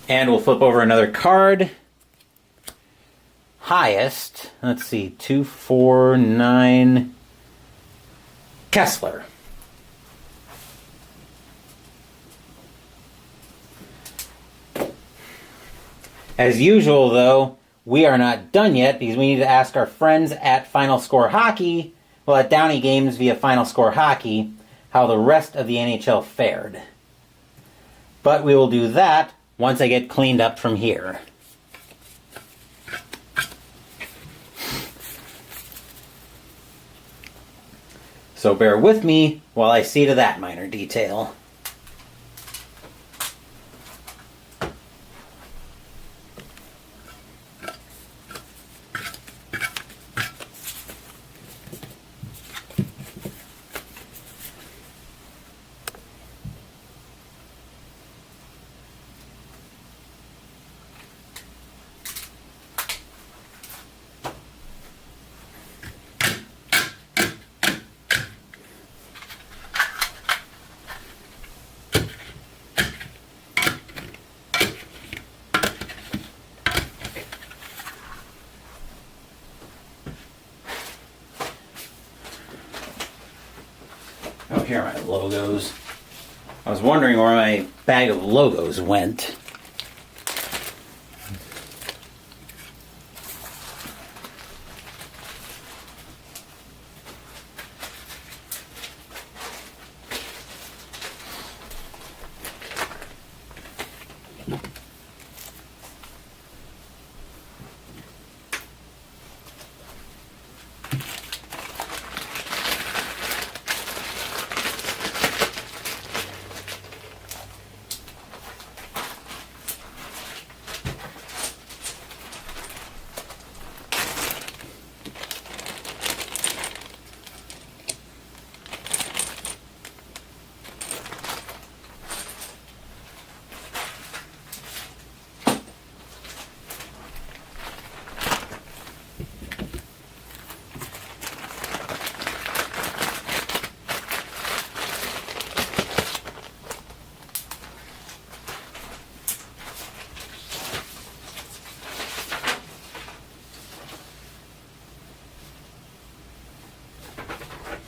And we'll flip over another card. Highest, let's see, 249. Kessler. As usual, though, we are not done yet because we need to ask our friends at Final Score Hockey, well, at Downey Games via Final Score Hockey, how the rest of the NHL fared. But we will do that once I get cleaned up from here. So bear with me while I see to that minor detail. Oh, here are my logos. I was wondering where my bag of logos went.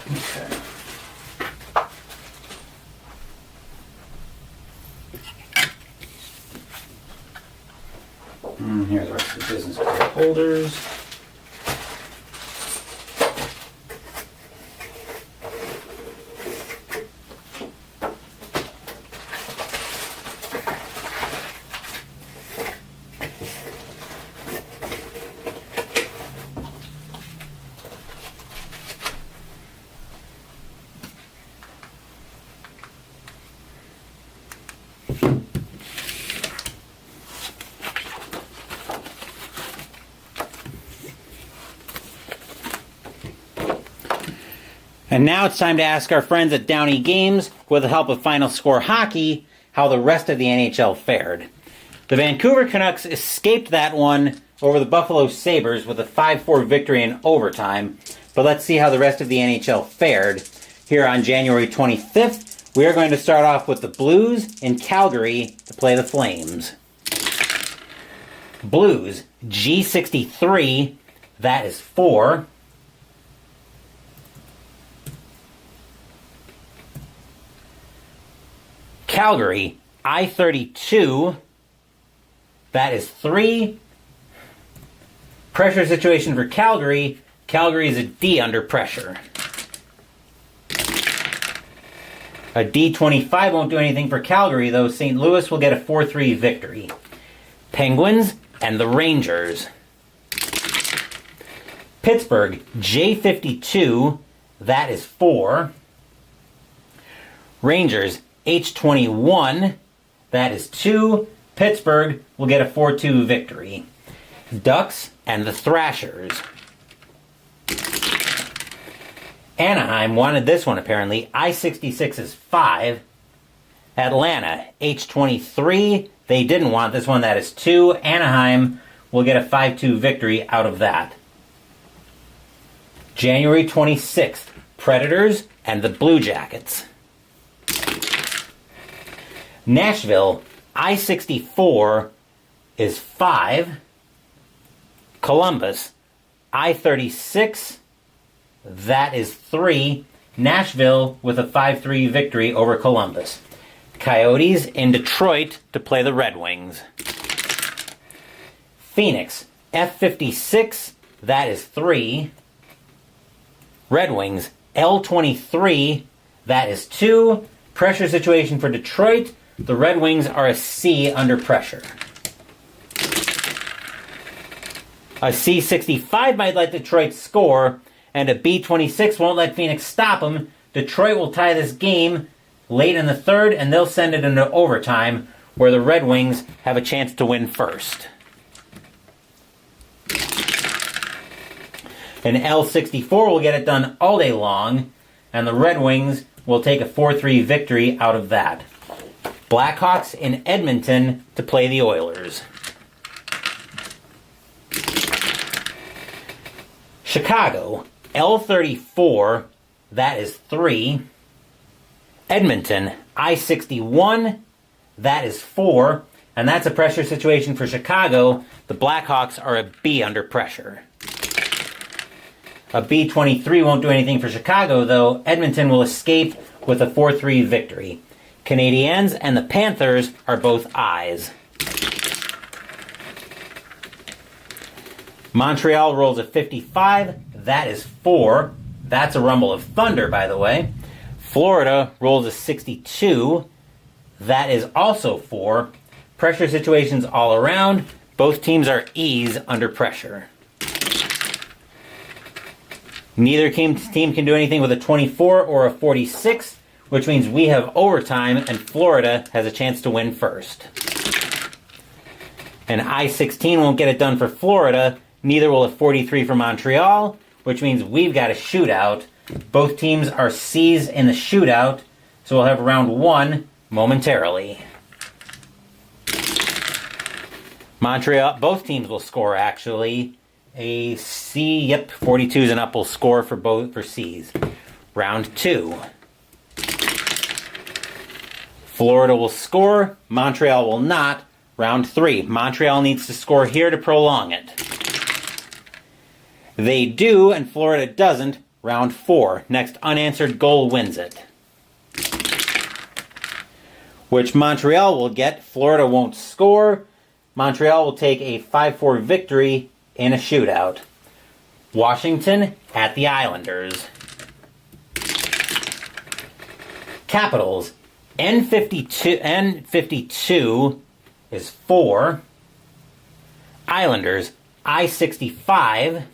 Okay. Here are the rest of the business card holders. And now it's time to ask our friends at Downey Games, with the help of Final Score Hockey, how the rest of the NHL fared. The Vancouver Canucks escaped that one over the Buffalo Sabres with a 5-4 victory in overtime. But let's see how the rest of the NHL fared. Here on January 25th, we are going to start off with the Blues in Calgary to play the Flames. Blues, G63, that is 4. Calgary, I-32, that is 3. Pressure situation for Calgary. Calgary is a D under pressure. A D25 won't do anything for Calgary, though St. Louis will get a 4-3 victory. Penguins and the Rangers. Pittsburgh, J52, that is 4. Rangers, H21, that is 2. Pittsburgh will get a 4-2 victory. Ducks and the Thrashers. Anaheim wanted this one apparently. I-66 is 5. Atlanta, H23, they didn't want this one, that is 2. Anaheim will get a 5-2 victory out of that. January 26th, Predators and the Blue Jackets. Nashville, I-64 is 5. Columbus, I-36, that is 3. Nashville with a 5-3 victory over Columbus. Coyotes in Detroit to play the Red Wings. Phoenix, F-56, that is 3. Red Wings, L-23, that is 2. Pressure situation for Detroit. The Red Wings are a C under pressure. A C-65 might let Detroit score, and a B-26 won't let Phoenix stop them. Detroit will tie this game late in the third, and they'll send it into overtime, where the Red Wings have a chance to win first. An L-64 will get it done all day long, and the Red Wings will take a 4-3 victory out of that. Blackhawks in Edmonton to play the Oilers. Chicago, L-34, that is 3. Edmonton, I-61, that is 4. And that's a pressure situation for Chicago. The Blackhawks are a B under pressure. A B-23 won't do anything for Chicago, though. Edmonton will escape with a 4-3 victory. Canadiens and the Panthers are both I's. Montreal rolls a 55. That is 4. That's a rumble of thunder, by the way. Florida rolls a 62. That is also 4. Pressure situations all around. Both teams are E's under pressure. Neither team can do anything with a 24 or a 46, which means we have overtime and Florida has a chance to win first. An I-16 won't get it done for Florida. Neither will a 43 for Montreal, which means we've got a shootout. Both teams are C's in the shootout, so we'll have round 1 momentarily. Montreal, both teams will score actually. A C, 42s and up will score for C's. Round 2. Florida will score, Montreal will not. Round 3. Montreal needs to score here to prolong it. They do, and Florida doesn't. Round 4. Next unanswered goal wins it. Which Montreal will get. Florida won't score. Montreal will take a 5-4 victory in a shootout. Washington at the Islanders. Capitals. N52 is 4. Islanders. I-65.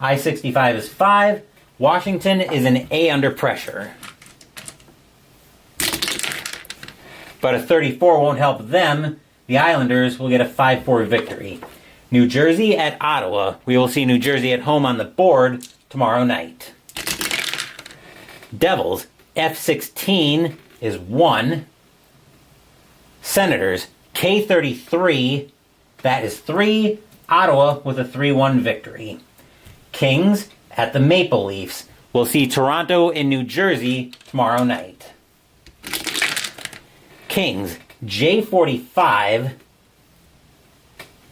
I-65 is 5. Washington is an A under pressure. But a 34 won't help them. The Islanders will get a 5-4 victory. New Jersey at Ottawa. We will see New Jersey at home on the board tomorrow night. Devils. F-16 is 1. Senators. K-33. That is 3. Ottawa with a 3-1 victory. Kings at the Maple Leafs. We'll see Toronto in New Jersey tomorrow night. Kings. J-45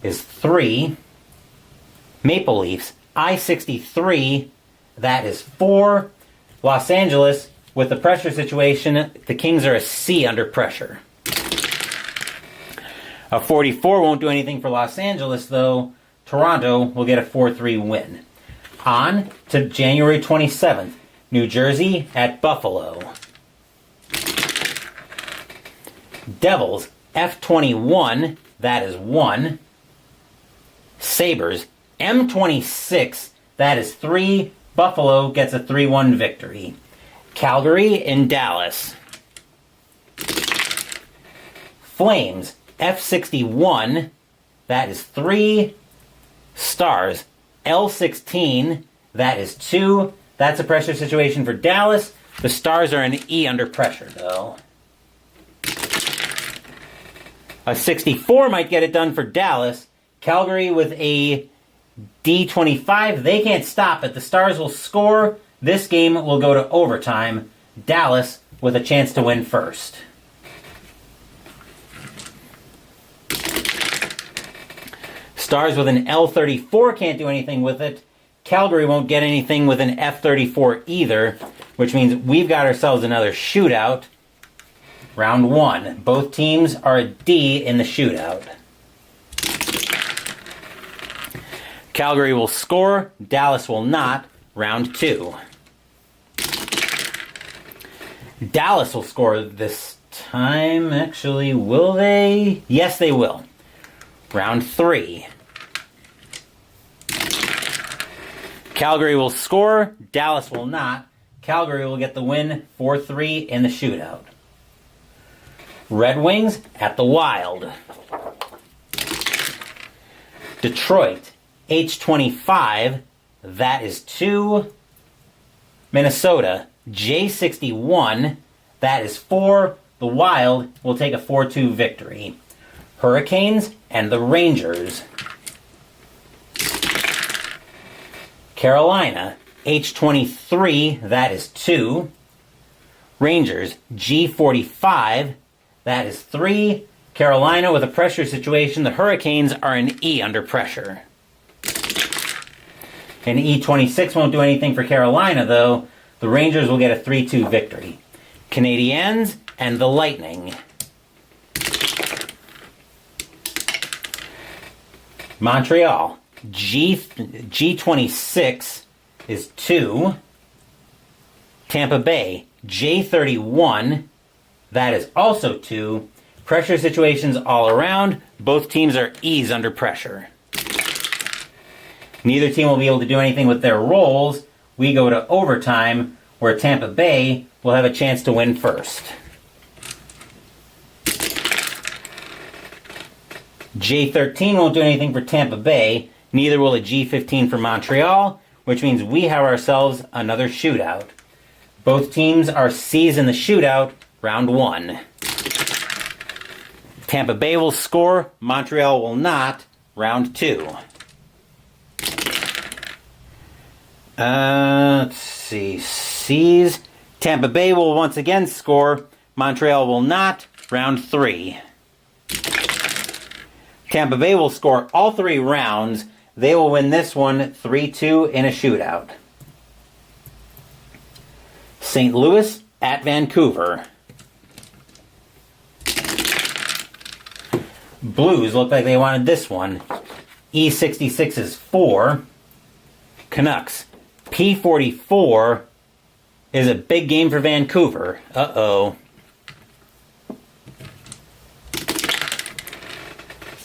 is 3. Maple Leafs. I-63. That is 4. Los Angeles, with the pressure situation, the Kings are a C under pressure. A 44 won't do anything for Los Angeles, though. Toronto will get a 4-3 win. On to January 27th. New Jersey at Buffalo. Devils, F-21, that is 1. Sabres, M-26, that is 3. Buffalo gets a 3-1 victory. Calgary in Dallas. Flames, F-61, that is 3. Stars, L-16, that is 2. That's a pressure situation for Dallas. The Stars are an E under pressure, though. A 64 might get it done for Dallas. Calgary with a D-25. They can't stop it. The Stars will score. This game will go to overtime. Dallas with a chance to win first. Stars with an L-34 can't do anything with it. Calgary won't get anything with an F-34 either, which means we've got ourselves another shootout. Round 1. Both teams are a D in the shootout. Calgary will score. Dallas will not. Round 2. Dallas will score this time. Actually, will they? Yes, they will. Round 3. Calgary will score, Dallas will not. Calgary will get the win 4-3 in the shootout. Red Wings at the Wild. Detroit, H25, that is 2. Minnesota, J61, that is 4. The Wild will take a 4-2 victory. Hurricanes and the Rangers. Carolina, H23, that is 2. Rangers, G45, that is 3. Carolina with a pressure situation. The Hurricanes are an E under pressure. An E26 won't do anything for Carolina, though. The Rangers will get a 3-2 victory. Canadiens and the Lightning. Montreal, G26 is 2. Tampa Bay, J31, that is also 2. Pressure situations all around. Both teams are E's under pressure. Neither team will be able to do anything with their roles. We go to overtime, where Tampa Bay will have a chance to win first. J13 won't do anything for Tampa Bay. Neither will a G15 for Montreal, which means we have ourselves another shootout. Both teams are C's in the shootout, round 1. Tampa Bay will score, Montreal will not, round 2. Let's see, C's. Tampa Bay will once again score, Montreal will not, round 3. Tampa Bay will score all 3 rounds. They will win this one 3-2 in a shootout. St. Louis at Vancouver. Blues look like they wanted this one. E66 is 4. Canucks. P44 is a big game for Vancouver. Uh-oh.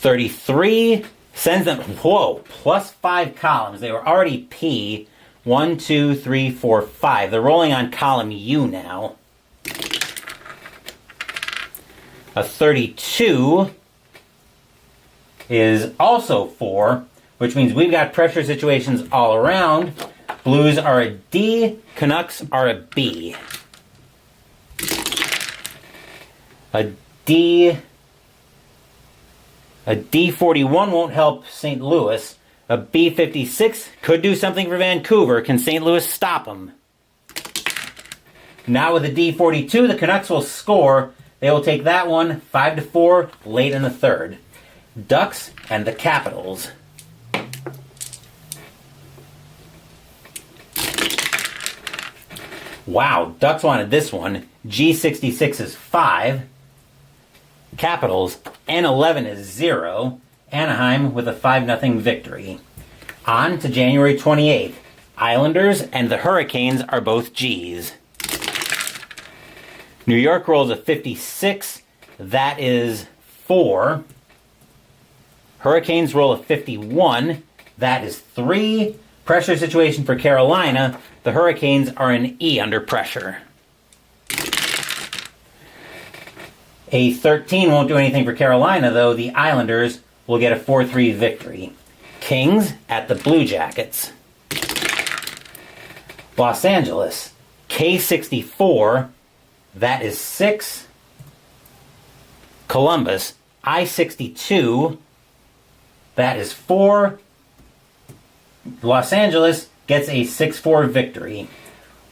33 sends them, whoa, plus 5 columns. They were already P. 1, 2, 3, 4, 5. They're rolling on column U now. A 32 is also 4, which means we've got pressure situations all around. Blues are a D, Canucks are a B. A D41 won't help St. Louis. A B56 could do something for Vancouver. Can St. Louis stop them? Now with a D42, the Canucks will score. They will take that one 5-4 late in the third. Ducks and the Capitals. Wow, Ducks wanted this one. G66 is 5. Capitals, N11 is 0. Anaheim with a 5-0 victory. On to January 28th. Islanders and the Hurricanes are both G's. New York rolls a 56. That is 4. Hurricanes roll a 51. That is 3. Pressure situation for Carolina. The Hurricanes are an E under pressure. A 13 won't do anything for Carolina, though. The Islanders will get a 4-3 victory. Kings at the Blue Jackets. Los Angeles, K64, that is 6. Columbus, I62, that is 4. Los Angeles gets a 6-4 victory.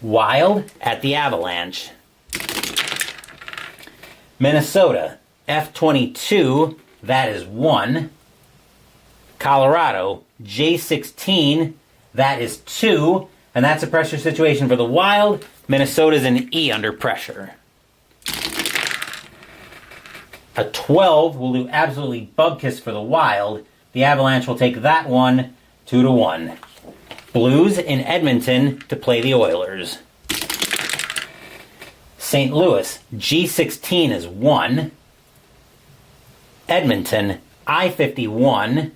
Wild at the Avalanche. Minnesota, F22, that is 1. Colorado, J16, that is 2. And that's a pressure situation for the Wild. Minnesota's an E under pressure. A 12 will do absolutely bug kiss for the Wild. The Avalanche will take that one 2-1. Blues in Edmonton to play the Oilers. St. Louis, G16 is 1. Edmonton, I51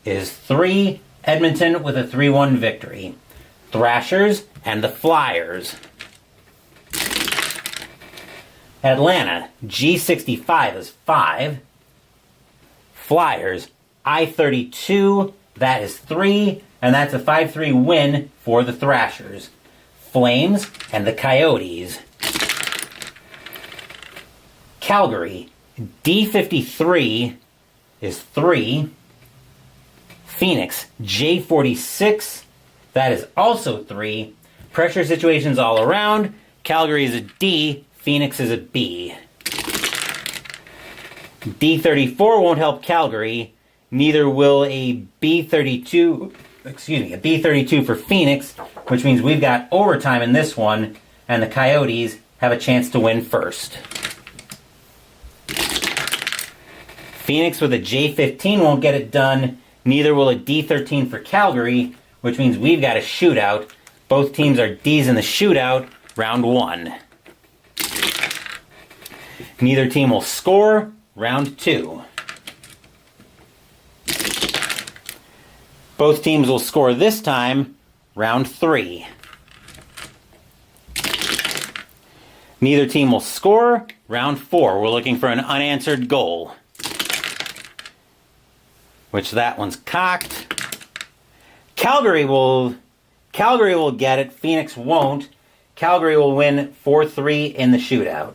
is 3. Edmonton with a 3-1 victory. Thrashers and the Flyers. Atlanta, G65 is 5. Flyers, I32, that is 3, and that's a 5-3 win for the Thrashers. Flames and the Coyotes. Calgary, D53 is 3. Phoenix, J46, that is also 3. Pressure situations all around. Calgary is a D, Phoenix is a B. D34 won't help Calgary. Neither will a B32 for Phoenix, which means we've got overtime in this one, and the Coyotes have a chance to win first. Phoenix with a J15 won't get it done. Neither will a D13 for Calgary, which means we've got a shootout. Both teams are Ds in the shootout, round 1. Neither team will score, round 2. Both teams will score this time, round 3. Neither team will score, round 4. We're looking for an unanswered goal. Which that one's cocked. Calgary will get it, Phoenix won't. Calgary will win 4-3 in the shootout.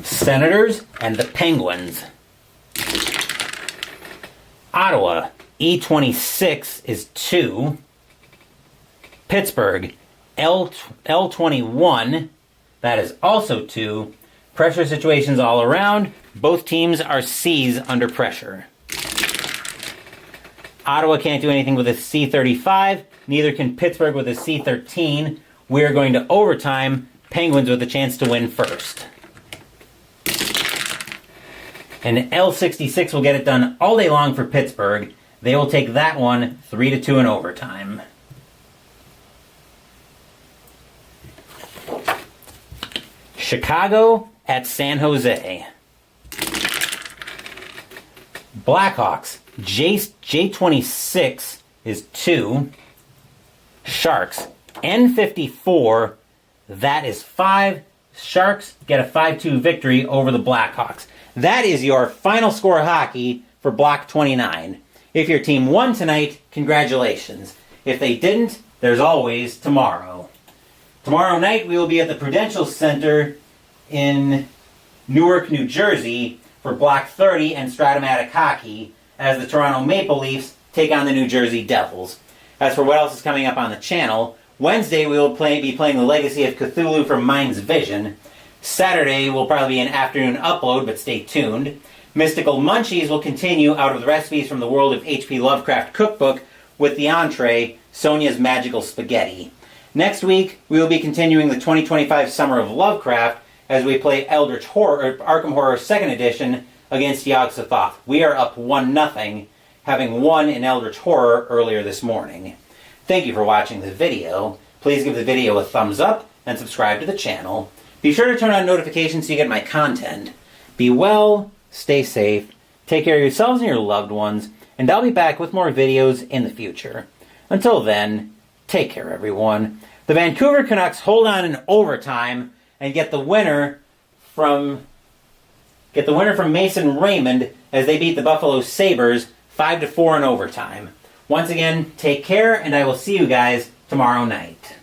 Senators and the Penguins. Ottawa, E26 is 2. Pittsburgh, L21, that is also 2. Pressure situations all around. Both teams are C's under pressure. Ottawa can't do anything with a C35. Neither can Pittsburgh with a C13. We're going to overtime. Penguins with a chance to win first. And L66 will get it done all day long for Pittsburgh. They will take that one 3-2 in overtime. Chicago at San Jose. Blackhawks, J26 is 2. Sharks, N54, that is 5. Sharks get a 5-2 victory over the Blackhawks. That is your final score hockey for Block 29. If your team won tonight, congratulations. If they didn't, there's always tomorrow. Tomorrow night we will be at the Prudential Center in Newark, New Jersey for Block 30 and Stratomatic Hockey as the Toronto Maple Leafs take on the New Jersey Devils. As for what else is coming up on the channel, Wednesday we will be playing the Legacy of Cthulhu from Mind's Vision. Saturday will probably be an afternoon upload, but stay tuned. Mystical Munchies will continue out of the recipes from the World of H.P. Lovecraft cookbook with the entree, Sonia's Magical Spaghetti. Next week, we will be continuing the 2025 Summer of Lovecraft as we play Eldritch Horror, Arkham Horror 2nd Edition against Yog-Sothoth. We are up 1-0, having won in Eldritch Horror earlier this morning. Thank you for watching the video. Please give the video a thumbs up and subscribe to the channel. Be sure to turn on notifications so you get my content. Be well, stay safe, take care of yourselves and your loved ones, and I'll be back with more videos in the future. Until then, take care everyone. The Vancouver Canucks hold on in overtime and get the winner from Mason Raymond as they beat the Buffalo Sabres 5-4 in overtime. Once again, take care, and I will see you guys tomorrow night.